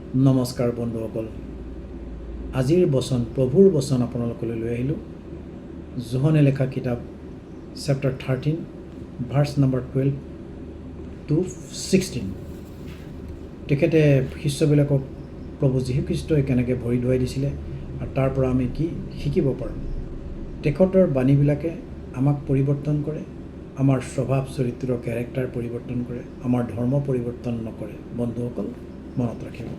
নমস্কাৰ বন্ধুসকল, আজিৰ বচন প্ৰভুৰ বচন আপোনালোকলৈ লৈ আহিলোঁ। যোহনে লেখা কিতাপ চেপ্টাৰ 13 ভাৰ্ছ নম্বৰ 12 to 16। তেখেতে শিষ্যবিলাকক প্ৰভু যীশুখ্ৰীষ্টই কেনেকৈ ভৰি ধুৱাই দিছিলে আৰু তাৰ পৰা আমি কি শিকিব পাৰোঁ। তেখেতৰ বাণীবিলাকে আমাক পৰিৱৰ্তন কৰে, আমাৰ স্বভাৱ চৰিত্ৰ কেৰেক্টাৰ পৰিৱৰ্তন কৰে, আমাৰ ধৰ্ম পৰিৱৰ্তন নকৰে। বন্ধুসকল মনত ৰাখিব,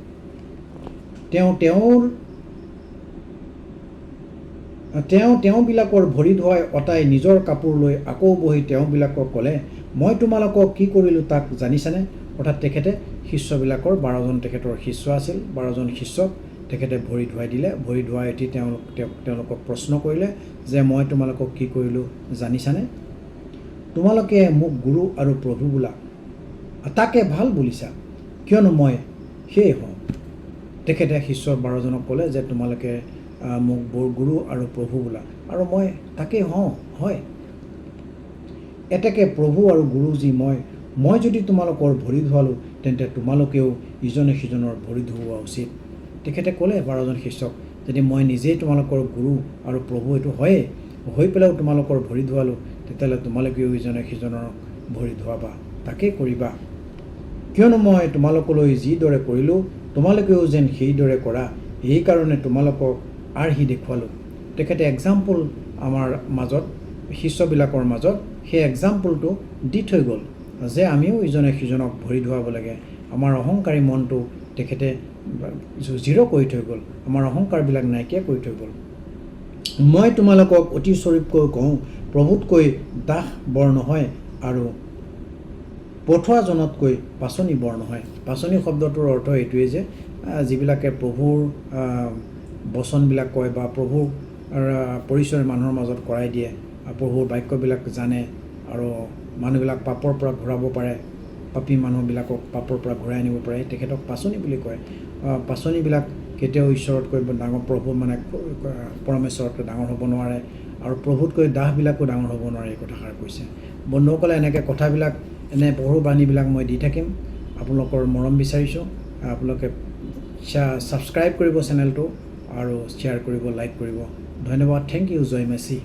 তেওঁবিলাকৰ ভৰি ধুৱাই অতাই নিজৰ কাপোৰ লৈ আকৌ বহি তেওঁবিলাকক ক'লে, মই তোমালোকক কি কৰিলোঁ তাক জানিছানে? অৰ্থাৎ তেখেতে শিষ্যবিলাকৰ 12জন তেখেতৰ শিষ্য আছিল, 12জন শিষ্যক তেখেতে ভৰি ধুৱাই দিলে। ভৰি ধুৱাই এটি তেওঁলোকক প্ৰশ্ন কৰিলে যে মই তোমালোকক কি কৰিলোঁ জানিছানে? তোমালোকে মোক গুৰু আৰু প্ৰভু বোলা, তাকে ভাল বুলিছা, কিয়নো মই সেয়ে হওঁ। তেখেতে শিষ্য 12জনক ক'লে যে তোমালোকে মোক গুৰু আৰু প্ৰভু বোলা, আৰু মই তাকেই হওঁ। হয়, এতেকে প্ৰভু আৰু গুৰু যি মই যদি তোমালোকৰ ভৰি ধুৱালোঁ, তেন্তে তোমালোকেও ইজনে সিজনৰ ভৰি ধুওৱা উচিত। তেখেতে ক'লে 12জন শিষ্যক, যদি মই নিজেই তোমালোকৰ গুৰু আৰু প্ৰভু এইটো হয়েই, হৈ পেলাইও তোমালোকৰ ভৰি ধুৱালোঁ, তেতিয়াহ'লে তোমালোকেও ইজনে সিজনৰ ভৰি ধুৱাবা, তাকেই কৰিবা। কিয়নো মই তোমালোকলৈ যিদৰে কৰিলোঁ, তোমালোকেও যেন সেইদৰে কৰা, এইকাৰণে তোমালোকক আৰ্হি দেখুৱালোঁ। তেখেতে এক্সাম্পল আমাৰ মাজত, শিষ্যবিলাকৰ মাজত সেই এক্সাম্পলটো দি থৈ গ'ল যে আমিও ইজনে সিজনক ভৰি ধুৱাব লাগে। আমাৰ অহংকাৰী মনটো তেখেতে জিৰ' কৰি থৈ গ'ল, আমাৰ অহংকাৰবিলাক নাইকিয়া কৰি থৈ গ'ল। মই তোমালোকক অতি স্বৰূপকৈ কওঁ, প্ৰভুতকৈ দাস বৰ নহয় আৰু পঠোৱাজনতকৈ পাচনি বৰ নহয়। পাচনি শব্দটোৰ অৰ্থ এইটোৱেই যে যিবিলাকে প্ৰভুৰ বচনবিলাক কয় বা প্ৰভুৰ পৰিচয় মানুহৰ মাজত কৰাই দিয়ে, প্ৰভুৰ বাক্যবিলাক জানে আৰু মানুহবিলাক পাপৰ পৰা ঘূৰাব পাৰে, পাপী মানুহবিলাকক পাপৰ পৰা ঘূৰাই আনিব পাৰে, তেখেতক পাচনি বুলি কয়। পাচনিবিলাক কেতিয়াও ঈশ্বৰতকৈ ডাঙৰ, প্ৰভু মানে পৰমেশ্বৰতকৈ ডাঙৰ হ'ব নোৱাৰে, আৰু প্ৰভুতকৈ দাসবিলাকো ডাঙৰ হ'ব নোৱাৰে, এই কথাষাৰ কৈছে। বন্ধুসকলে এনেকৈ কথাবিলাক, এনে প্ৰভুৰ বাণীবিলাক মই দি থাকিম। আপোনালোকৰ মৰম বিচাৰিছোঁ। আপোনালোকে ছাবস্ক্ৰাইব কৰিব চেনেলটো আৰু শ্বেয়াৰ কৰিব, লাইক কৰিব। ধন্যবাদ। Thank you. জয় মেছি।